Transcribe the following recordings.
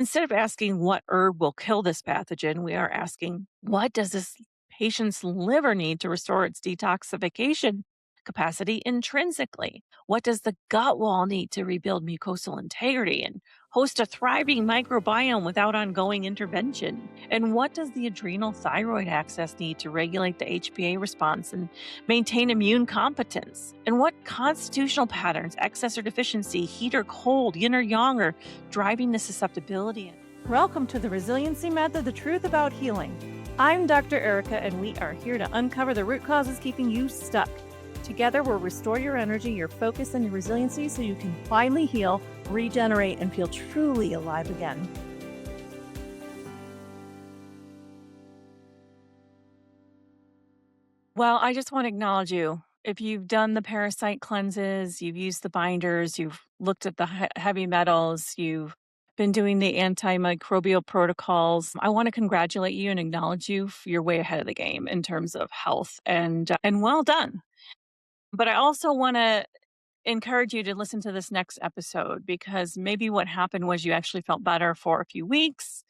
Instead of asking what herb will kill this pathogen, we are asking what does this patient's liver need to restore its detoxification capacity intrinsically? What does the gut wall need to rebuild mucosal integrity and host a thriving microbiome without ongoing intervention? And what does the adrenal thyroid axis need to regulate the HPA response and maintain immune competence? And what constitutional patterns, excess or deficiency, heat or cold, yin or yang, are driving the susceptibility? Welcome to the Resiliency Method, the truth about healing. I'm Dr. Erika, and we are here to uncover the root causes keeping you stuck. Together, we'll restore your energy, your focus, and your resiliency so you can finally heal, regenerate, and feel truly alive again. Well, I just want to acknowledge you. If you've done the parasite cleanses, you've used the binders, you've looked at the heavy metals, you've been doing the antimicrobial protocols, I want to congratulate you and acknowledge you. You're way ahead of the game in terms of health, and well done. But I also want to encourage you to listen to this next episode, because maybe what happened was you actually felt better for a few weeks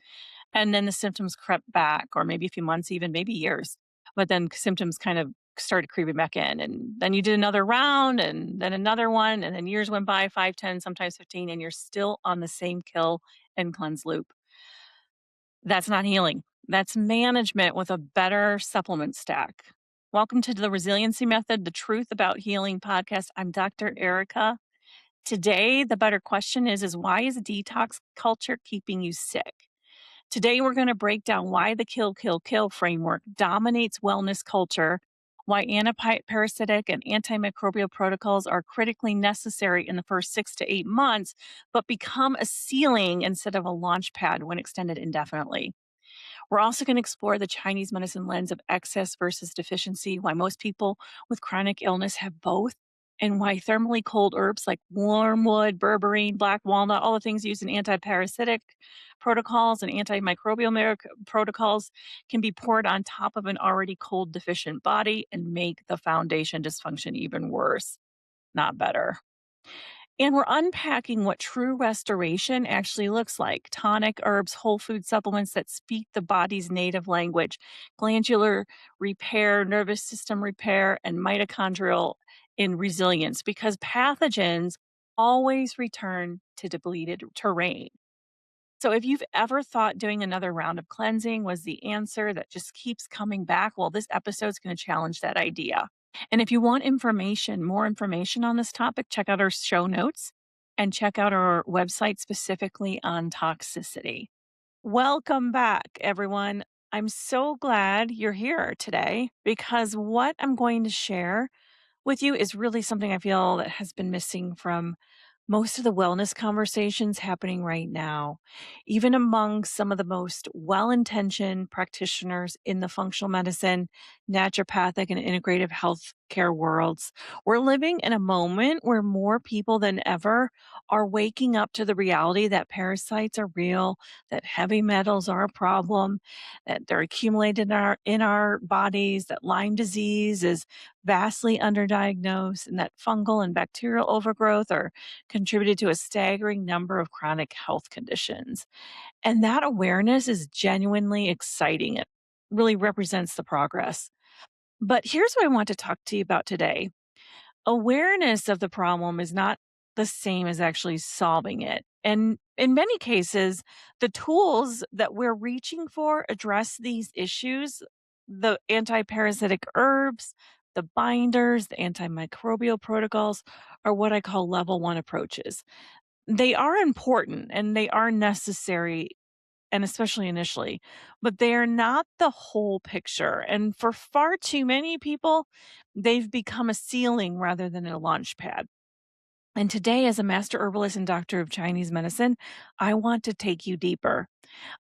and then the symptoms crept back, or maybe a few months, even maybe years. But then symptoms kind of started creeping back in. And then you did another round and then another one. And then years went by, 5, 10, sometimes 15, and you're still on the same kill and cleanse loop. That's not healing. That's management with a better supplement stack. Welcome to the Resiliency Method, the Truth About Healing podcast. I'm Dr. Erika. Today, the better question is why is detox culture keeping you sick? Today, we're going to break down why the kill, kill, kill framework dominates wellness culture, why antiparasitic and antimicrobial protocols are critically necessary in the first 6 to 8 months, but become a ceiling instead of a launch pad when extended indefinitely. We're also going to explore the Chinese medicine lens of excess versus deficiency, why most people with chronic illness have both, and why thermally cold herbs like wormwood, berberine, black walnut, all the things used in antiparasitic protocols and antimicrobial protocols can be poured on top of an already cold deficient body and make the foundation dysfunction even worse, not better. And we're unpacking what true restoration actually looks like: tonic, herbs, whole food supplements that speak the body's native language, glandular repair, nervous system repair, and mitochondrial in resilience, because pathogens always return to depleted terrain. So if you've ever thought doing another round of cleansing was the answer that just keeps coming back, well, this episode's going to challenge that idea. And if you want more information on this topic, check out our show notes and check out our website specifically on toxicity. Welcome back, everyone. I'm so glad you're here today, because what I'm going to share with you is really something I feel that has been missing from most of the wellness conversations happening right now, even among some of the most well intentioned practitioners in the functional medicine, naturopathic, and integrative health care worlds. We're living in a moment where more people than ever are waking up to the reality that parasites are real, that heavy metals are a problem, that they're accumulated in our bodies, that Lyme disease is vastly underdiagnosed, and that fungal and bacterial overgrowth are contributed to a staggering number of chronic health conditions. And that awareness is genuinely exciting. It really represents the progress. But here's what I want to talk to you about today. Awareness of the problem is not the same as actually solving it. And in many cases, the tools that we're reaching for address these issues: the antiparasitic herbs, the binders, the antimicrobial protocols are what I call level one approaches. They are important and they are necessary, and especially initially, but they are not the whole picture. And for far too many people, they've become a ceiling rather than a launch pad. And today, as a master herbalist and doctor of Chinese medicine, I want to take you deeper.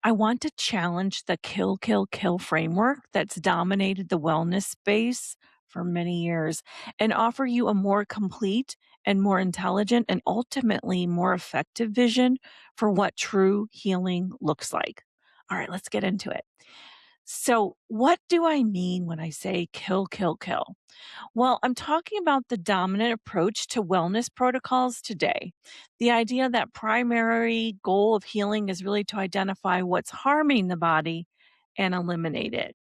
I want to challenge the kill, kill, kill framework that's dominated the wellness space for many years and offer you a more complete and more intelligent and ultimately more effective vision for what true healing looks like. All right, let's get into it. So, what do I mean when I say kill, kill, kill? Well, I'm talking about the dominant approach to wellness protocols today. The idea that primary goal of healing is really to identify what's harming the body and eliminate it.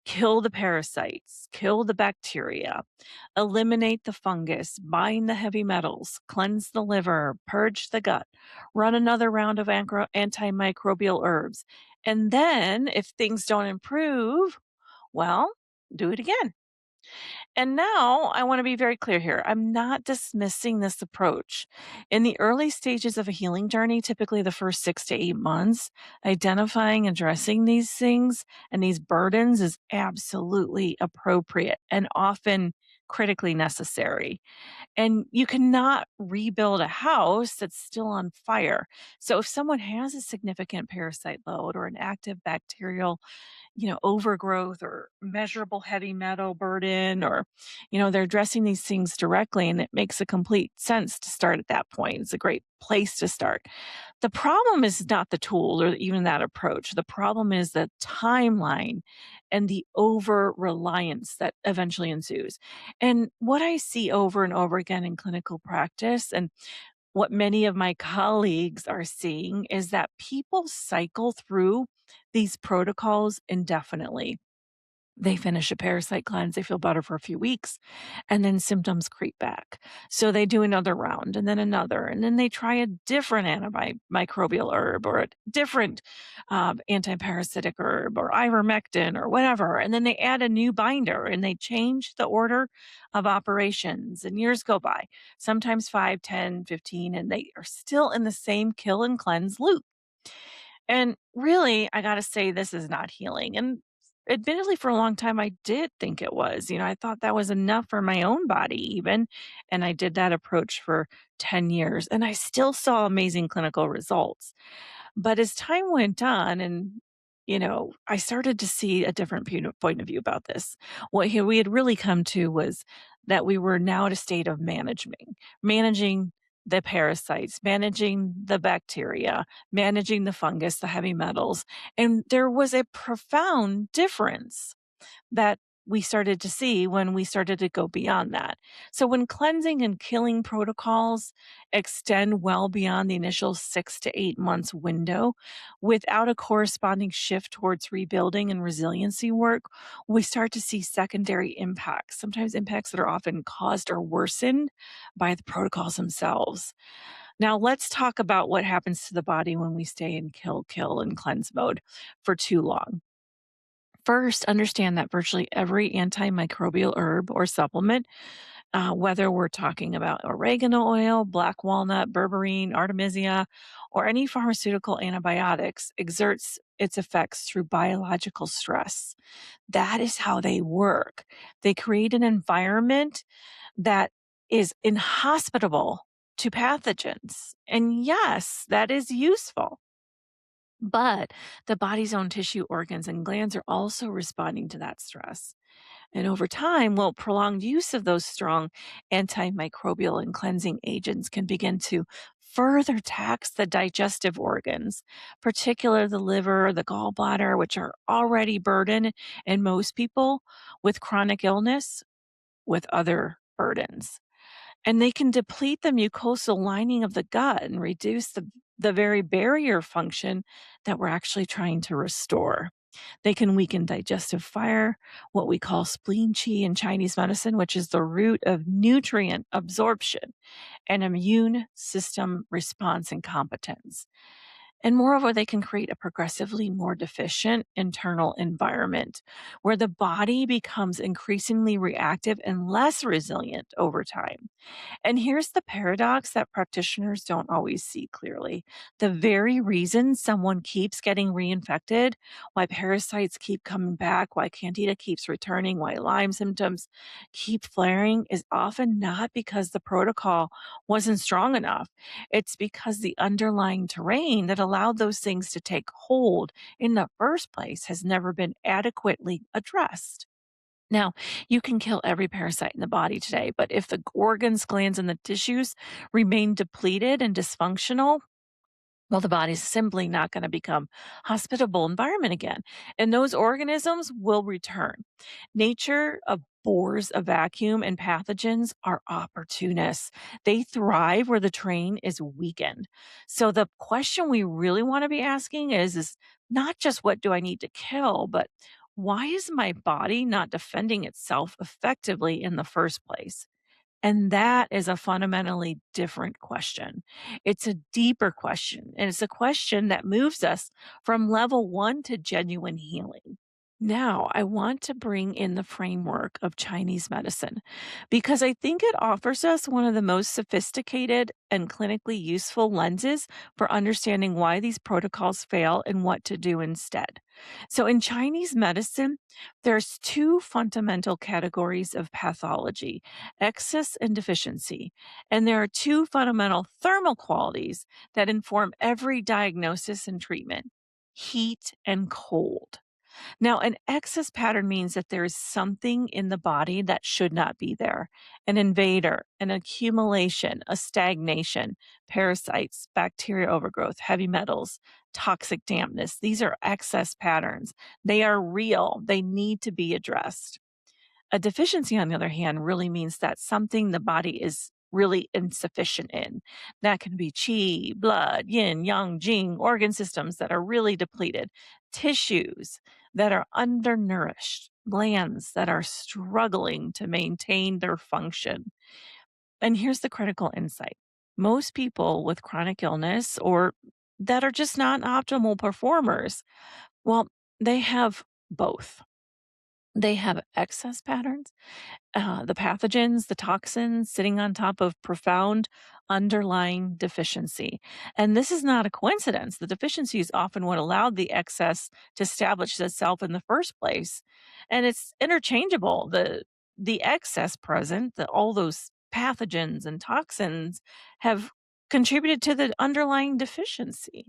Kill the parasites, kill the bacteria, eliminate the fungus, bind the heavy metals, cleanse the liver, purge the gut, run another round of antimicrobial herbs. And then, if things don't improve, well, do it again. And now I want to be very clear here. I'm not dismissing this approach. In the early stages of a healing journey, typically the first 6 to 8 months, identifying, addressing these things and these burdens is absolutely appropriate and often critically necessary. And you cannot rebuild a house that's still on fire. So if someone has a significant parasite load or an active bacterial overgrowth or measurable heavy metal burden, or, they're addressing these things directly. And it makes a complete sense to start at that point. It's a great place to start. The problem is not the tool or even that approach. The problem is the timeline and the over reliance that eventually ensues. And what I see over and over again in clinical practice, and what many of my colleagues are seeing, is that people cycle through these protocols indefinitely. They finish a parasite cleanse, they feel better for a few weeks, and then symptoms creep back. So they do another round and then another, and then they try a different antimicrobial herb or a different antiparasitic herb or ivermectin or whatever. And then they add a new binder and they change the order of operations. And years go by, sometimes 5, 10, 15, and they are still in the same kill and cleanse loop. And really, I gotta say this is not healing, and admittedly, for a long time, I did think it was. I thought that was enough for my own body even, and I did that approach for 10 years, and I still saw amazing clinical results. But as time went on and, I started to see a different point of view about this. What we had really come to was that we were now at a state of managing the parasites, managing the bacteria, managing the fungus, the heavy metals. And there was a profound difference that we started to see when we started to go beyond that. So, when cleansing and killing protocols extend well beyond the initial 6 to 8 months window without a corresponding shift towards rebuilding and resiliency work, we start to see secondary impacts, sometimes impacts that are often caused or worsened by the protocols themselves. Now, let's talk about what happens to the body when we stay in kill, kill, and cleanse mode for too long. First, understand that virtually every antimicrobial herb or supplement, whether we're talking about oregano oil, black walnut, berberine, artemisia, or any pharmaceutical antibiotics, exerts its effects through biological stress. That is how they work. They create an environment that is inhospitable to pathogens. And yes, that is useful. But the body's own tissue, organs, and glands are also responding to that stress. And over time, well, prolonged use of those strong antimicrobial and cleansing agents can begin to further tax the digestive organs, particularly the liver, the gallbladder, which are already burdened in most people with chronic illness with other burdens. And they can deplete the mucosal lining of the gut and reduce the very barrier function that we're actually trying to restore. They can weaken digestive fire, what we call spleen qi in Chinese medicine, which is the root of nutrient absorption and immune system response and competence. And moreover, they can create a progressively more deficient internal environment where the body becomes increasingly reactive and less resilient over time. And here's the paradox that practitioners don't always see clearly. The very reason someone keeps getting reinfected, why parasites keep coming back, why candida keeps returning, why Lyme symptoms keep flaring, is often not because the protocol wasn't strong enough. It's because the underlying terrain that allowed those things to take hold in the first place has never been adequately addressed. Now, you can kill every parasite in the body today, but if the organs, glands, and the tissues remain depleted and dysfunctional, Well, the body's simply not going to become hospitable environment again, and those organisms will return. Nature abhors a vacuum, and pathogens are opportunists. They thrive where the terrain is weakened. So the question we really want to be asking is not just what do I need to kill, but why is my body not defending itself effectively in the first place? And that is a fundamentally different question. It's a deeper question, and it's a question that moves us from level one to genuine healing. Now, I want to bring in the framework of Chinese medicine because I think it offers us one of the most sophisticated and clinically useful lenses for understanding why these protocols fail and what to do instead. So, in Chinese medicine, there's two fundamental categories of pathology, excess and deficiency. And there are two fundamental thermal qualities that inform every diagnosis and treatment, heat and cold. Now, an excess pattern means that there is something in the body that should not be there, an invader, an accumulation, a stagnation, parasites, bacteria overgrowth, heavy metals, toxic dampness. These are excess patterns. They are real, they need to be addressed. A deficiency, on the other hand, really means that something the body is really insufficient in. That can be qi, blood, yin, yang, jing, organ systems that are really depleted, tissues that are undernourished, glands that are struggling to maintain their function. And here's the critical insight: most people with chronic illness or that are just not optimal performers, well, they have both. They have excess patterns, the pathogens, the toxins sitting on top of profound underlying deficiency. And this is not a coincidence. The deficiency is often what allowed the excess to establish itself in the first place. And it's interchangeable. The excess present, all those pathogens and toxins have contributed to the underlying deficiency.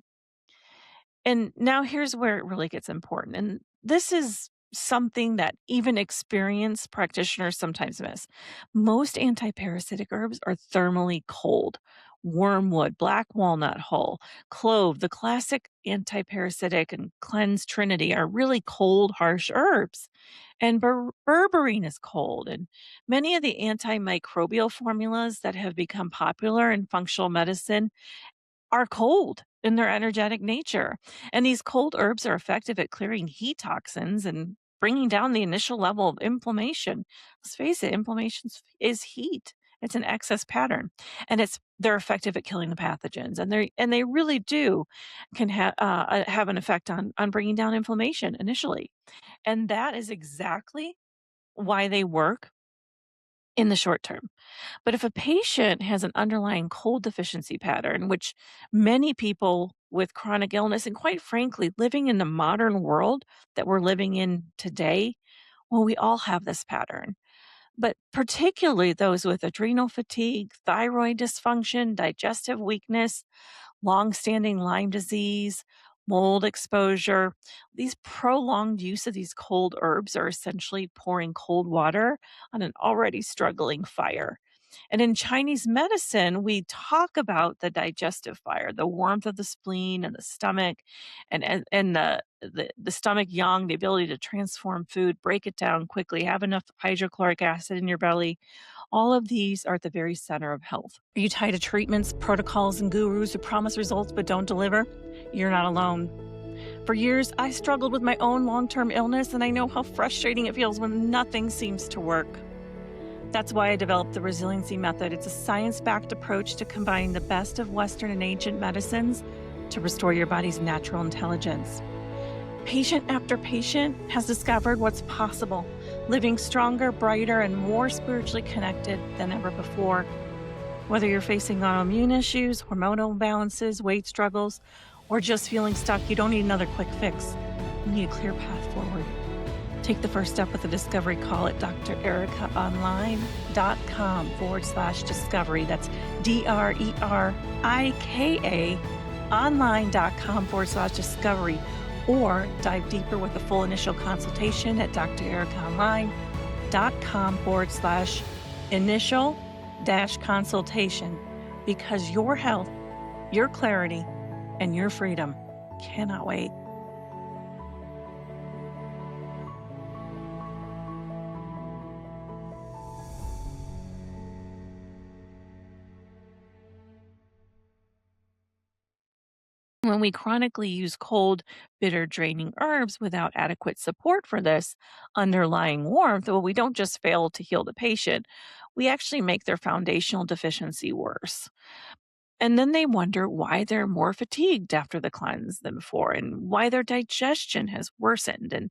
And now here's where it really gets important. And this is something that even experienced practitioners sometimes miss. Most antiparasitic herbs are thermally cold. Wormwood, black walnut hull, clove, the classic antiparasitic and cleanse trinity are really cold, harsh herbs. And berberine is cold. And many of the antimicrobial formulas that have become popular in functional medicine are cold in their energetic nature. And these cold herbs are effective at clearing heat toxins and bringing down the initial level of inflammation. Let's face it, is heat. It's an excess pattern, and they're effective at killing the pathogens, and they really do can have an effect on bringing down inflammation initially, and that is exactly why they work in the short term. But if a patient has an underlying cold deficiency pattern, which many people with chronic illness, and quite frankly, living in the modern world that we're living in today, well, we all have this pattern. But particularly those with adrenal fatigue, thyroid dysfunction, digestive weakness, long-standing Lyme disease, mold exposure. These prolonged use of these cold herbs are essentially pouring cold water on an already struggling fire. And in Chinese medicine, we talk about the digestive fire, the warmth of the spleen and the stomach, and the stomach yang, the ability to transform food, break it down quickly, have enough hydrochloric acid in your belly. All of these are at the very center of health. Are you tired of treatments, protocols, and gurus who promise results but don't deliver? You're not alone. For years, I struggled with my own long-term illness, and I know how frustrating it feels when nothing seems to work. That's why I developed the Resiliency method. It's a science-backed approach to combining the best of Western and ancient medicines to restore your body's natural intelligence. Patient after patient has discovered what's possible, living stronger, brighter, and more spiritually connected than ever before. Whether you're facing autoimmune issues, hormonal imbalances, weight struggles, or just feeling stuck, you don't need another quick fix. You need a clear path forward. Take the first step with a discovery call at drerikaonline.com/discovery. That's DRERIKA online.com/discovery. Or dive deeper with a full initial consultation at drerikaonline.com/initial-consultation, because your health, your clarity, and your freedom. Cannot wait. When we chronically use cold, bitter, draining herbs without adequate support for this underlying warmth, well, we don't just fail to heal the patient, we actually make their foundational deficiency worse. And then they wonder why they're more fatigued after the cleanse than before, and why their digestion has worsened, and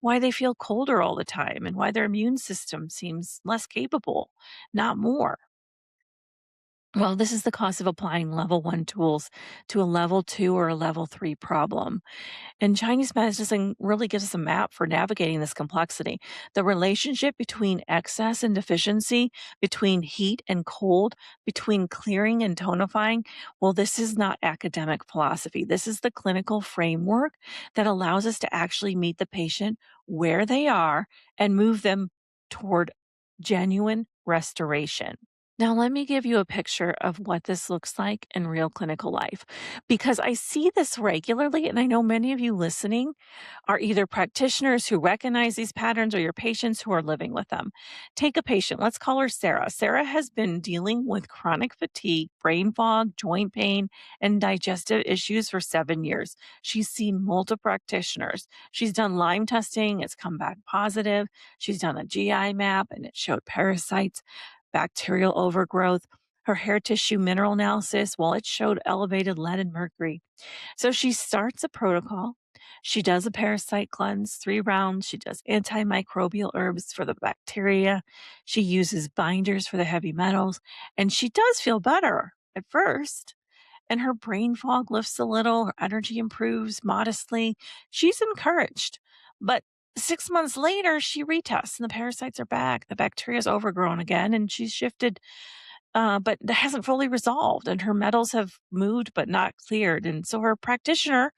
why they feel colder all the time, and why their immune system seems less capable, not more. Well, this is the cost of applying level one tools to a level two or a level three problem. And Chinese medicine really gives us a map for navigating this complexity. The relationship between excess and deficiency, between heat and cold, between clearing and tonifying. Well, this is not academic philosophy. This is the clinical framework that allows us to actually meet the patient where they are and move them toward genuine restoration. Now, let me give you a picture of what this looks like in real clinical life because I see this regularly. And I know many of you listening are either practitioners who recognize these patterns or your patients who are living with them. Take a patient, let's call her Sarah. Sarah has been dealing with chronic fatigue, brain fog, joint pain, and digestive issues for 7 years. She's seen multiple practitioners. She's done Lyme testing, it's come back positive. She's done a GI map and it showed parasites, bacterial overgrowth. Her hair tissue mineral analysis, well, it showed elevated lead and mercury. So she starts a protocol. She does a parasite cleanse, 3 rounds. She does antimicrobial herbs for the bacteria. She uses binders for the heavy metals. And she does feel better at first. And her brain fog lifts a little, her energy improves modestly. She's encouraged. But 6 months later, she retests and the parasites are back. The bacteria is overgrown again, and she's shifted, but that hasn't fully resolved. And her metals have moved but not cleared. And so her practitioner,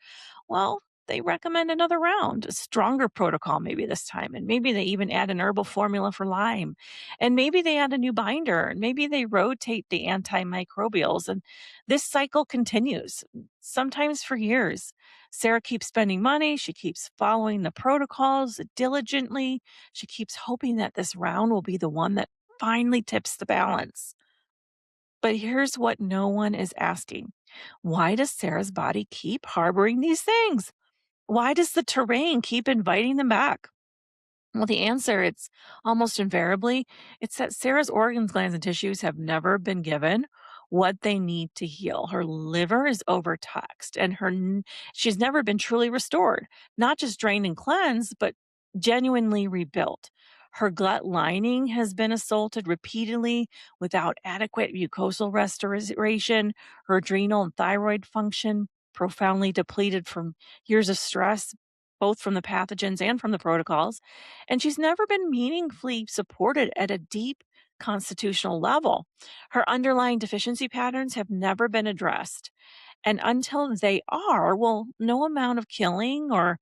well, they recommend another round, a stronger protocol maybe this time. And maybe they even add an herbal formula for Lyme. And maybe they add a new binder. And maybe they rotate the antimicrobials. And this cycle continues, sometimes for years. Sarah keeps spending money. She keeps following the protocols diligently. She keeps hoping that this round will be the one that finally tips the balance. But here's what no one is asking. Why does Sarah's body keep harboring these things? Why does the terrain keep inviting them back? Well, the answer, it's almost invariably, it's that Sarah's organs, glands, and tissues have never been given what they need to heal. Her liver is overtaxed and she's never been truly restored, not just drained and cleansed, but genuinely rebuilt. Her gut lining has been assaulted repeatedly without adequate mucosal restoration. Her adrenal and thyroid function profoundly depleted from years of stress, both from the pathogens and from the protocols, and she's never been meaningfully supported at a deep constitutional level. Her underlying deficiency patterns have never been addressed. And until they are, well, no amount of killing or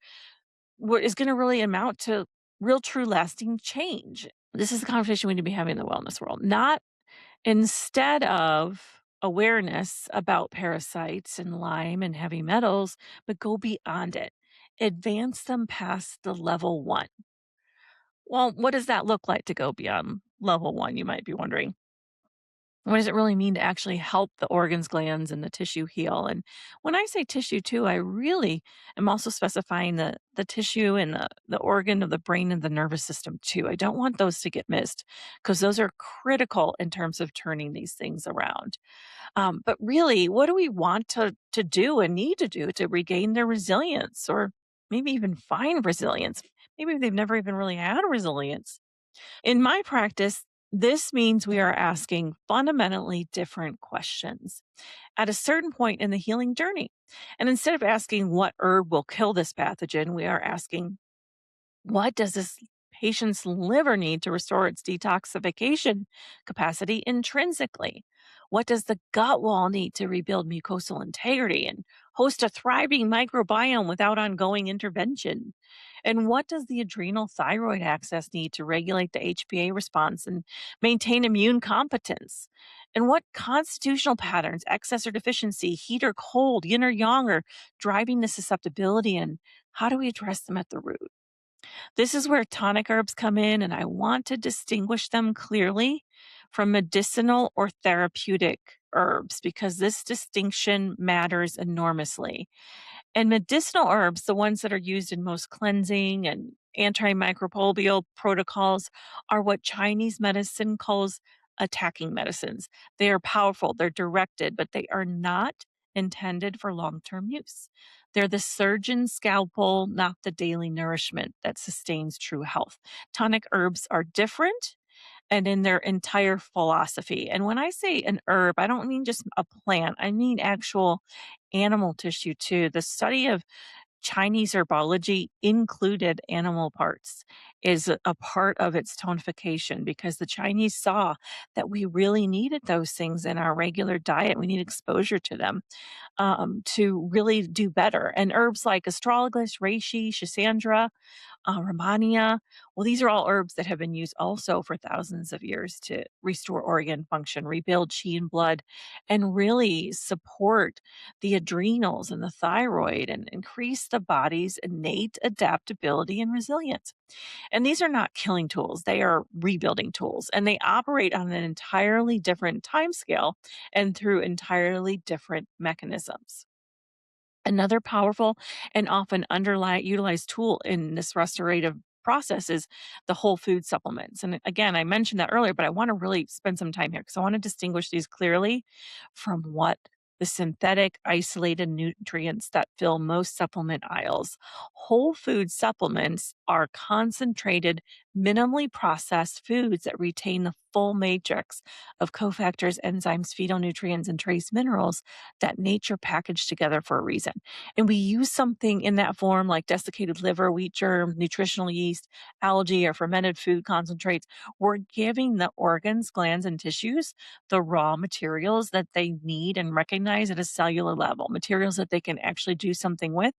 what is going to really amount to real, true, lasting change. This is the conversation we need to be having in the wellness world, not instead of awareness about parasites and Lyme and heavy metals, but go beyond it. Advance them past the level one. Well, what does that look like to go beyond level one? You might be wondering. What does it really mean to actually help the organs, glands, and the tissue heal? And when I say tissue too, I really am also specifying the tissue and the organ of the brain and the nervous system too. I don't want those to get missed because those are critical in terms of turning these things around. But really, what do we want to do and need to do to regain their resilience or maybe even find resilience? Maybe they've never even really had resilience. In my practice, this means we are asking fundamentally different questions at a certain point in the healing journey. And instead of asking what herb will kill this pathogen, we are asking what does this patient's liver need to restore its detoxification capacity intrinsically? What does the gut wall need to rebuild mucosal integrity and host a thriving microbiome without ongoing intervention? And what does the adrenal thyroid axis need to regulate the HPA response and maintain immune competence? And what constitutional patterns, excess or deficiency, heat or cold, yin or yang, are driving the susceptibility, and how do we address them at the root? This is where tonic herbs come in, and I want to distinguish them clearly from medicinal or therapeutic herbs because this distinction matters enormously. And medicinal herbs, the ones that are used in most cleansing and antimicrobial protocols, are what Chinese medicine calls attacking medicines. They are powerful, they're directed, but they are not intended for long term use. They're the surgeon's scalpel, not the daily nourishment that sustains true health. Tonic herbs are different and in their entire philosophy. And when I say an herb, I don't mean just a plant, I mean actual animal tissue too. The study of Chinese herbology included animal parts is a part of its tonification because the Chinese saw that we really needed those things in our regular diet. We need exposure to them to really do better. And herbs like astragalus, reishi, schisandra, Romania. Well, these are all herbs that have been used also for thousands of years to restore organ function, rebuild chi and blood, and really support the adrenals and the thyroid and increase the body's innate adaptability and resilience. And these are not killing tools, they are rebuilding tools, and they operate on an entirely different time scale and through entirely different mechanisms. Another powerful and often utilized tool in this restorative process is the whole food supplements. And again, I mentioned that earlier, but I want to really spend some time here because I want to distinguish these clearly from what the synthetic isolated nutrients that fill most supplement aisles. Whole food supplements are concentrated, minimally processed foods that retain the full matrix of cofactors, enzymes, phytonutrients, and trace minerals that nature packaged together for a reason. And we use something in that form like desiccated liver, wheat germ, nutritional yeast, algae, or fermented food concentrates. We're giving the organs, glands, and tissues the raw materials that they need and recognize at a cellular level, materials that they can actually do something with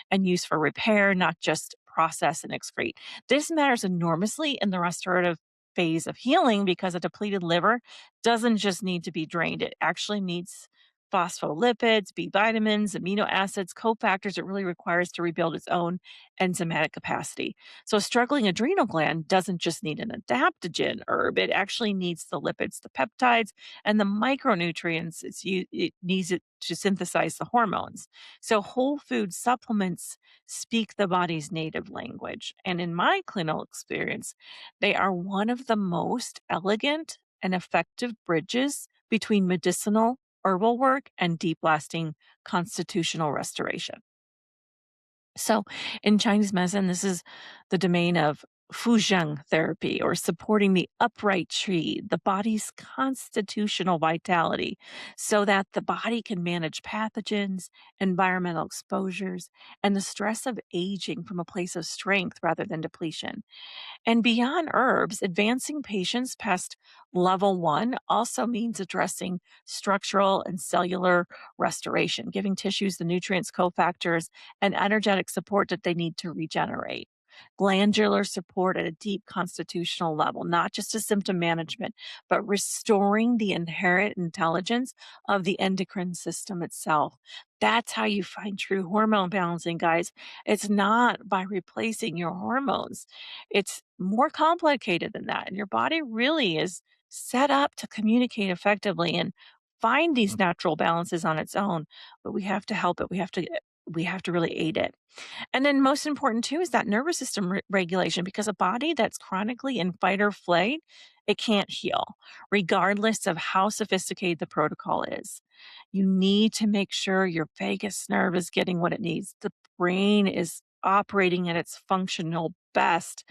and use for repair, not just process and excrete. This matters enormously in the restorative phase of healing because a depleted liver doesn't just need to be drained, it actually needs phospholipids, B vitamins, amino acids, cofactors it really requires to rebuild its own enzymatic capacity. So, a struggling adrenal gland doesn't just need an adaptogen herb, it actually needs the lipids, the peptides, and the micronutrients it needs it to synthesize the hormones. So, whole food supplements speak the body's native language. And in my clinical experience, they are one of the most elegant and effective bridges between medicinal herbal work and deep lasting constitutional restoration. So, in Chinese medicine, this is the domain of Fuzheng therapy or supporting the upright tree, the body's constitutional vitality, so that the body can manage pathogens, environmental exposures, and the stress of aging from a place of strength rather than depletion. And beyond herbs, advancing patients past level one also means addressing structural and cellular restoration, giving tissues the nutrients, cofactors, and energetic support that they need to regenerate. Glandular support at a deep constitutional level, not just a symptom management, but restoring the inherent intelligence of the endocrine system itself. That's how you find true hormone balancing, guys. It's not by replacing your hormones. It's more complicated than that. And your body really is set up to communicate effectively and find these natural balances on its own, but we have to help it. We have to really aid it. And then most important too is that nervous system regulation because a body that's chronically in fight or flight, it can't heal regardless of how sophisticated the protocol is. You need to make sure your vagus nerve is getting what it needs. The brain is operating at its functional best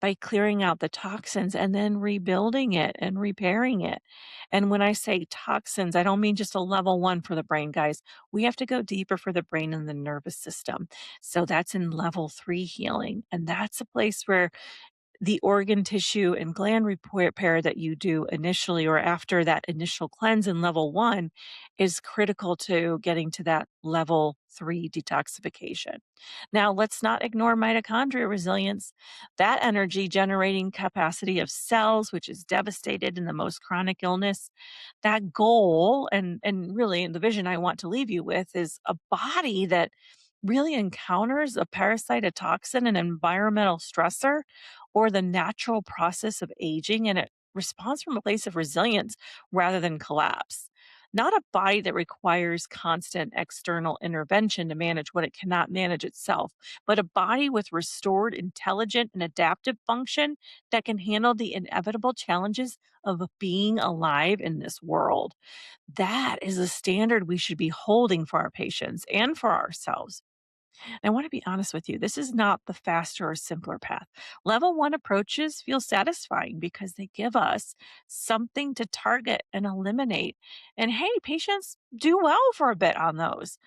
by clearing out the toxins and then rebuilding it and repairing it. And when I say toxins, I don't mean just a level one for the brain, guys. We have to go deeper for the brain and the nervous system. So that's in level three healing. And that's a place where the organ tissue and gland repair that you do initially or after that initial cleanse in level 1 is critical to getting to that level 3 detoxification. Now, let's not ignore mitochondria resilience, that energy generating capacity of cells, which is devastated in the most chronic illness. That goal, and really the vision I want to leave you with, is a body that really encounters a parasite, a toxin, an environmental stressor, or the natural process of aging, and it responds from a place of resilience rather than collapse. Not a body that requires constant external intervention to manage what it cannot manage itself, but a body with restored intelligent and adaptive function that can handle the inevitable challenges of being alive in this world. That is a standard we should be holding for our patients and for ourselves. And I want to be honest with you, this is not the faster or simpler path. Level 1 approaches feel satisfying because they give us something to target and eliminate. And hey, patients do well for a bit on those.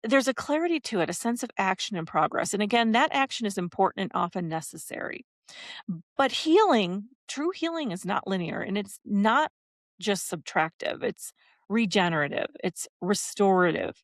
There's a clarity to it, a sense of action and progress. And again, that action is important and often necessary. But healing, true healing, is not linear, and it's not just subtractive, it's regenerative, it's restorative.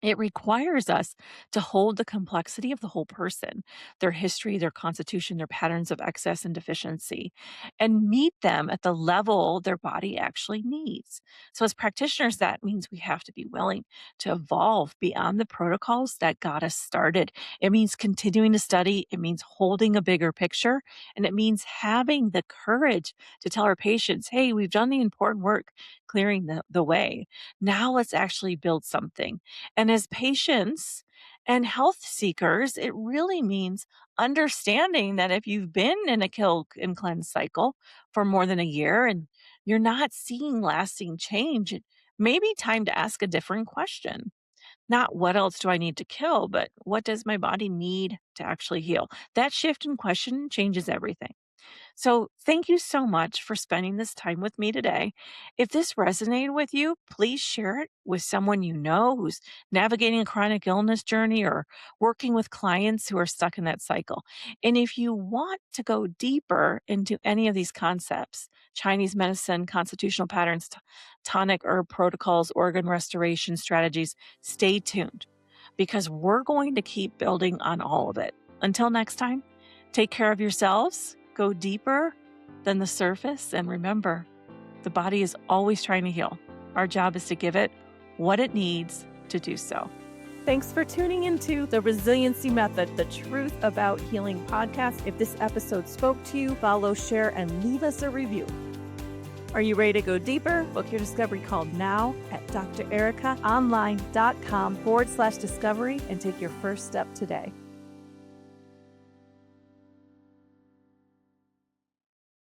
It requires us to hold the complexity of the whole person, their history, their constitution, their patterns of excess and deficiency, and meet them at the level their body actually needs. So, as practitioners, that means we have to be willing to evolve beyond the protocols that got us started. It means continuing to study, it means holding a bigger picture, and it means having the courage to tell our patients, hey, we've done the important work clearing the way. Now let's actually build something. And as patients and health seekers, it really means understanding that if you've been in a kill and cleanse cycle for more than a year and you're not seeing lasting change, it may be time to ask a different question. Not what else do I need to kill, but what does my body need to actually heal? That shift in question changes everything. So, thank you so much for spending this time with me today. If this resonated with you, please share it with someone you know who's navigating a chronic illness journey or working with clients who are stuck in that cycle. And if you want to go deeper into any of these concepts, Chinese medicine, constitutional patterns, tonic herb protocols, organ restoration strategies, stay tuned because we're going to keep building on all of it. Until next time, take care of yourselves. Go deeper than the surface. And remember, the body is always trying to heal. Our job is to give it what it needs to do so. Thanks for tuning into the Resiliency Method, the Truth About Healing podcast. If this episode spoke to you, follow, share, and leave us a review. Are you ready to go deeper? Book your discovery call now at drerikaonline.com/discovery and take your first step today.